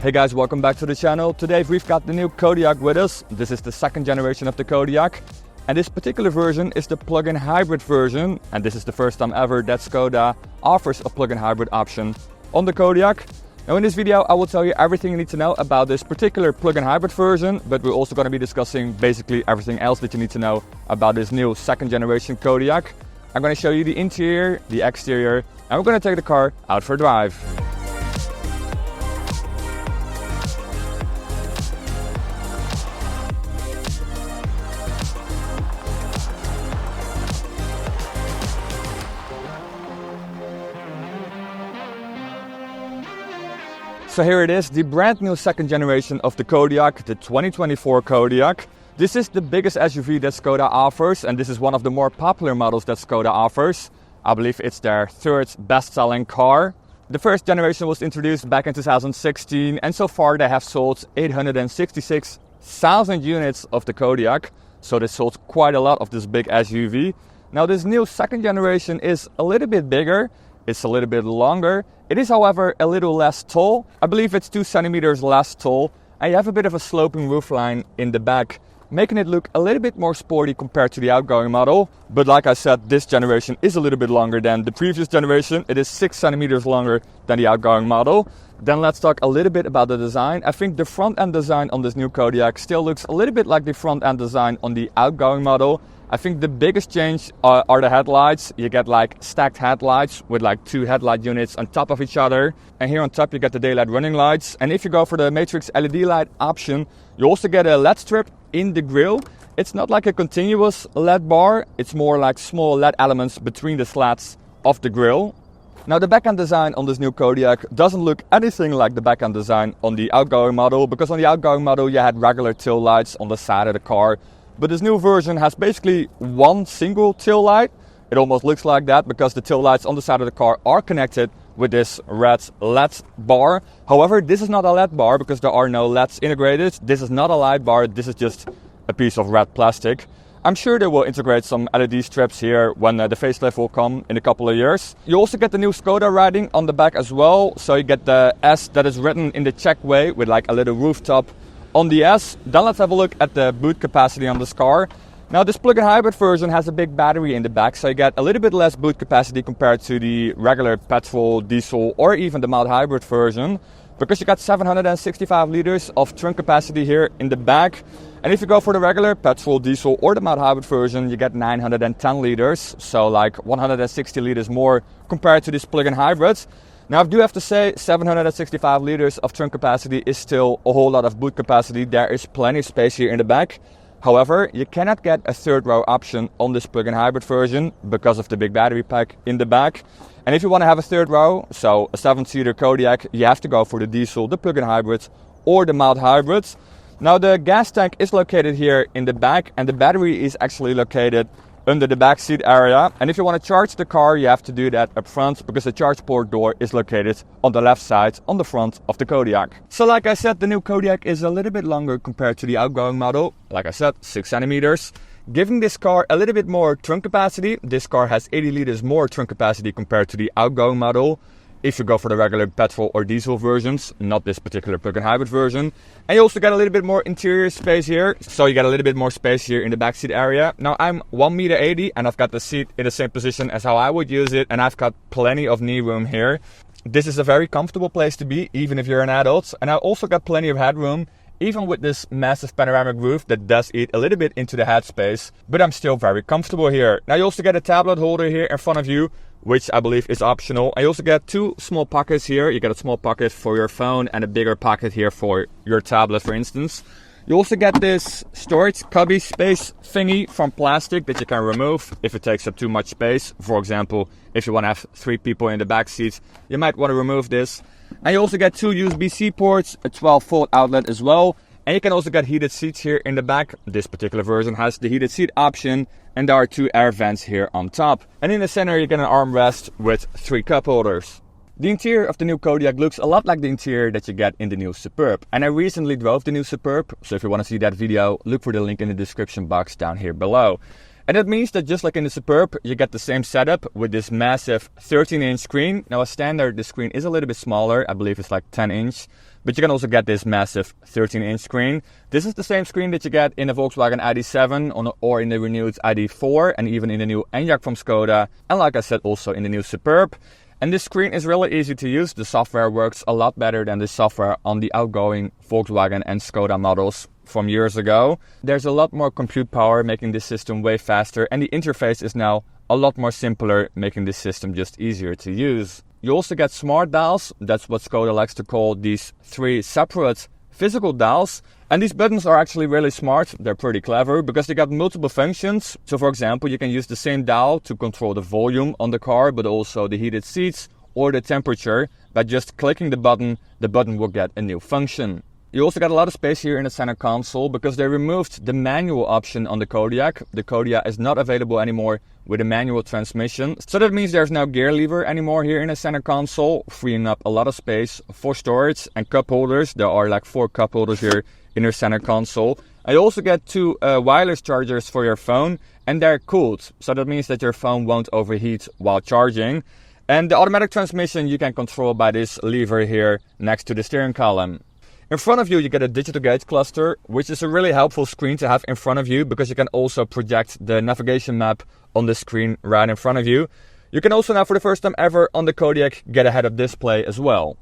Hey guys, welcome back to the channel. Today we've got the new Kodiaq with us. This is the second generation of the Kodiaq. And this particular version is the plug-in hybrid version. And this is the first time ever that Skoda offers a plug-in hybrid option on the Kodiaq. Now in this video I will tell you everything you need to know about this particular plug-in hybrid version, but we're also going to be discussing basically everything else that you need to know about this new second generation Kodiaq. I'm going to show you the interior, the exterior, and we're going to take the car out for a drive. So here it is, the brand new second generation of the Kodiaq, the 2024 Kodiaq. This is the biggest SUV that Skoda offers, and this is one of the more popular models that Skoda offers. I believe it's their third best-selling car. The first generation was introduced back in 2016, and so far they have sold 866,000 units of the Kodiaq. So they sold quite a lot of this big SUV. Now this new second generation is a little bit bigger. It's a little bit longer. It is, however, a little less tall. I believe it's 2 centimeters less tall. And you have a bit of a sloping roofline in the back, making it look a little bit more sporty compared to the outgoing model. But like I said, this generation is a little bit longer than the previous generation. It is 6 centimeters longer than the outgoing model. Then let's talk a little bit about the design. I think the front end design on this new Kodiaq still looks a little bit like the front end design on the outgoing model. I think the biggest change are the headlights. You get like stacked headlights with like 2 headlight units on top of each other. And here on top you get the daylight running lights. And if you go for the Matrix LED light option, you also get a LED strip in the grille. It's not like a continuous LED bar. It's more like small LED elements between the slats of the grille. Now the back-end design on this new Kodiaq doesn't look anything like the back-end design on the outgoing model, because on the outgoing model you had regular tail lights on the side of the car. But this new version has basically one single tail light. It almost looks like that because the tail lights on the side of the car are connected with this red LED bar. However, this is not a LED bar because there are no LEDs integrated. This is not a light bar, this is just a piece of red plastic. I'm sure they will integrate some LED strips here when the facelift will come in a couple of years. You also get the new Skoda writing on the back as well. So you get the S that is written in the Czech way with like a little rooftop on the S. Then let's have a look at the boot capacity on this car. Now this plug-in hybrid version has a big battery in the back, so you get a little bit less boot capacity compared to the regular petrol, diesel or even the mild hybrid version, because you got 765 liters of trunk capacity here in the back. And if you go for the regular petrol, diesel or the mild hybrid version, you get 910 liters, so like 160 liters more compared to this plug-in hybrids. Now I do have to say 765 liters of trunk capacity is still a whole lot of boot capacity. There is plenty of space here in the back. However, you cannot get a third row option on this plug-in hybrid version because of the big battery pack in the back. And if you want to have a third row, so a 7-seater Kodiaq, you have to go for the diesel, the plug-in hybrids or the mild hybrids. Now the gas tank is located here in the back, and the battery is actually located under the back seat area. And if you want to charge the car, you have to do that up front because the charge port door is located on the left side on the front of the Kodiaq. So like I said, the new Kodiaq is a little bit longer compared to the outgoing model. Like I said, 6 centimeters. Giving this car a little bit more trunk capacity. This car has 80 liters more trunk capacity compared to the outgoing model. If you go for the regular petrol or diesel versions, not this particular plug-in hybrid version. And you also get a little bit more interior space here. So you get a little bit more space here in the backseat area. Now I'm 1.80 meters and I've got the seat in the same position as how I would use it. And I've got plenty of knee room here. This is a very comfortable place to be, even if you're an adult. And I also got plenty of headroom, even with this massive panoramic roof that does eat a little bit into the headspace. But I'm still very comfortable here. Now you also get a tablet holder here in front of you, which I believe is optional. I also get 2 small pockets here. You get a small pocket for your phone and a bigger pocket here for your tablet, for instance. You also get this storage cubby space thingy from plastic that you can remove if it takes up too much space. For example, if you want to have 3 people in the back seat, you might want to remove this. And you also get 2 USB-C ports, a 12-volt outlet as well. And you can also get heated seats here in the back. This particular version has the heated seat option, and there are 2 air vents here on top. And in the center you get an armrest with 3 cup holders. The interior of the new Kodiaq looks a lot like the interior that you get in the new Superb. And I recently drove the new Superb, so if you want to see that video, look for the link in the description box down here below. And that means that just like in the Superb, you get the same setup with this massive 13-inch screen. Now, as standard, the screen is a little bit smaller. I believe it's like 10-inch. But you can also get this massive 13-inch screen. This is the same screen that you get in the Volkswagen ID.7 or in the renewed ID.4 and even in the new Enyaq from Skoda. And like I said, also in the new Superb. And this screen is really easy to use. The software works a lot better than the software on the outgoing Volkswagen and Skoda models from years ago. There's a lot more compute power, making this system way faster. And the interface is now a lot more simpler, making this system just easier to use. You also get smart dials. That's what Skoda likes to call these 3 separate physical dials. And these buttons are actually really smart. They're pretty clever because they got multiple functions. So for example, you can use the same dial to control the volume on the car, but also the heated seats or the temperature. By just clicking the button will get a new function. You also got a lot of space here in the center console because they removed the manual option on the Kodiaq. The Kodiaq is not available anymore with a manual transmission. So that means there's no gear lever anymore here in the center console, freeing up a lot of space for storage and cup holders. There are like 4 cup holders here in your center console. I also get 2 wireless chargers for your phone, and they're cooled. So that means that your phone won't overheat while charging. And the automatic transmission you can control by this lever here next to the steering column. In front of you, you get a digital gauge cluster, which is a really helpful screen to have in front of you because you can also project the navigation map on the screen right in front of you. You can also now, for the first time ever on the Kodiaq, get a head-up display as well.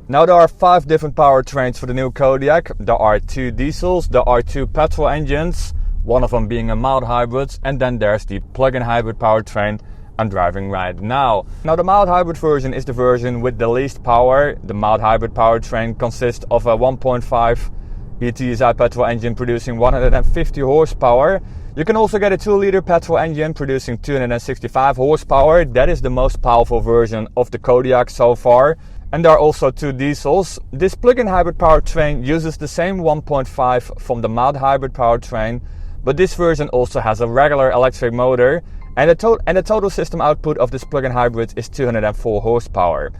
Now there are 5 different powertrains for the new Kodiaq. There are 2 diesels, there are 2 petrol engines, one of them being a mild hybrid, and then there's the plug-in hybrid powertrain I'm driving right now. Now the mild hybrid version is the version with the least power. The mild hybrid powertrain consists of a 1.5 ETSI petrol engine producing 150 horsepower. You can also get a 2-liter petrol engine producing 265 horsepower. That is the most powerful version of the Kodiaq so far. And there are also 2 diesels. This plug-in hybrid powertrain uses the same 1.5 from the mild hybrid powertrain, but this version also has a regular electric motor, and the total system output of this plug-in hybrid is 204 horsepower.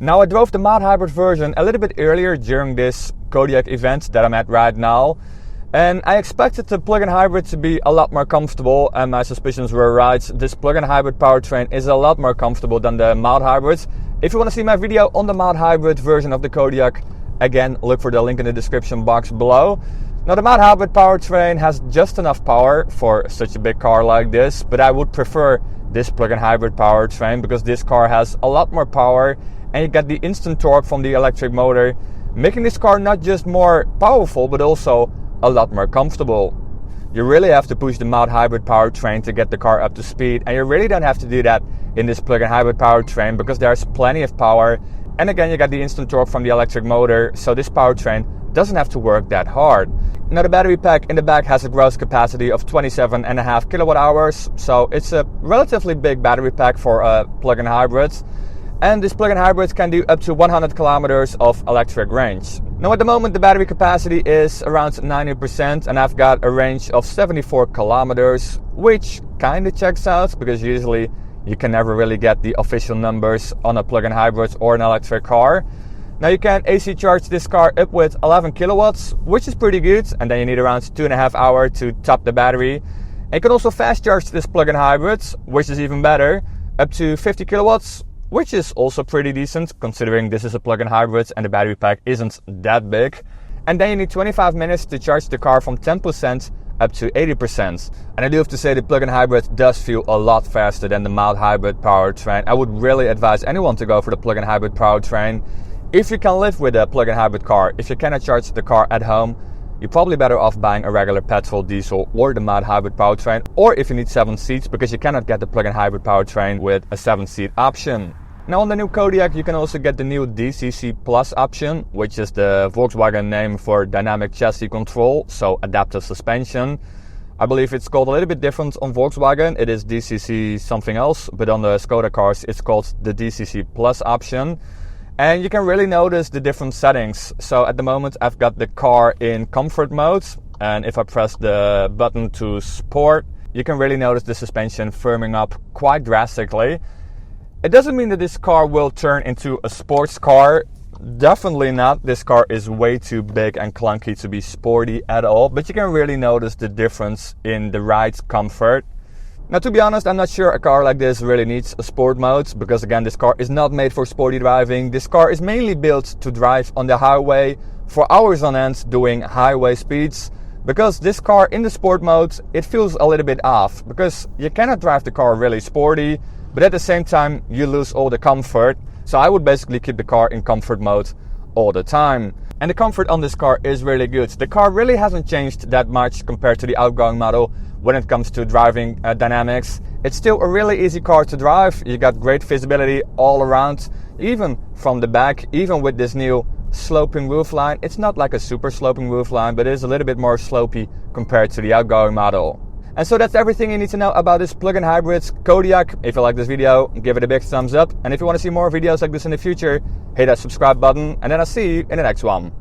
Now I drove the mild hybrid version a little bit earlier during this Kodiaq event that I'm at right now, and I expected the plug-in hybrid to be a lot more comfortable, and my suspicions were right. This plug-in hybrid powertrain is a lot more comfortable than the mild hybrid. If you want to see my video on the mild hybrid version of the Kodiaq, again, look for the link in the description box below. Now the mild hybrid powertrain has just enough power for such a big car like this, but I would prefer this plug-in hybrid powertrain because this car has a lot more power and you get the instant torque from the electric motor, making this car not just more powerful but also a lot more comfortable. You really have to push the mild hybrid powertrain to get the car up to speed, and you really don't have to do that in this plug-in hybrid powertrain because there's plenty of power, and again you got the instant torque from the electric motor, so this powertrain doesn't have to work that hard. Now the battery pack in the back has a gross capacity of 27.5 kilowatt hours, so it's a relatively big battery pack for a plug-in hybrid. And this plug-in hybrid can do up to 100 kilometers of electric range. Now at the moment the battery capacity is around 90% and I've got a range of 74 kilometers, which kinda checks out because usually you can never really get the official numbers on a plug-in hybrid or an electric car. Now you can AC charge this car up with 11 kilowatts, which is pretty good, and then you need around 2.5 hours to top the battery. And you can also fast charge this plug-in hybrid, which is even better, up to 50 kilowatts, which is also pretty decent considering this is a plug-in hybrid and the battery pack isn't that big. And then you need 25 minutes to charge the car from 10% up to 80%. And I do have to say the plug-in hybrid does feel a lot faster than the mild hybrid powertrain. I would really advise anyone to go for the plug-in hybrid powertrain. If you can live with a plug-in hybrid car, if you cannot charge the car at home, you're probably better off buying a regular petrol, diesel or the mild hybrid powertrain, or if you need 7 seats because you cannot get the plug-in hybrid powertrain with a 7-seat option. Now on the new Kodiaq you can also get the new DCC Plus option, which is the Volkswagen name for dynamic chassis control, so adaptive suspension. I believe it's called a little bit different on Volkswagen, it is DCC something else, but on the Skoda cars it's called the DCC Plus option. And you can really notice the different settings. So at the moment I've got the car in comfort mode, and if I press the button to sport, you can really notice the suspension firming up quite drastically. It doesn't mean that this car will turn into a sports car. Definitely not. This car is way too big and clunky to be sporty at all, but you can really notice the difference in the ride comfort. Now, to be honest, I'm not sure a car like this really needs a sport mode, because again, this car is not made for sporty driving. This car is mainly built to drive on the highway for hours on end doing highway speeds, because this car in the sport mode, it feels a little bit off, because you cannot drive the car really sporty, but at the same time you lose all the comfort. So I would basically keep the car in comfort mode all the time. And the comfort on this car is really good. The car really hasn't changed that much compared to the outgoing model when it comes to driving dynamics. It's still a really easy car to drive. You got great visibility all around, even from the back, even with this new sloping roofline. It's not like a super sloping roofline, but it is a little bit more slopey compared to the outgoing model. And so that's everything you need to know about this plug-in hybrid Kodiaq. If you like this video, give it a big thumbs up. And if you want to see more videos like this in the future, hit that subscribe button. And then I'll see you in the next one.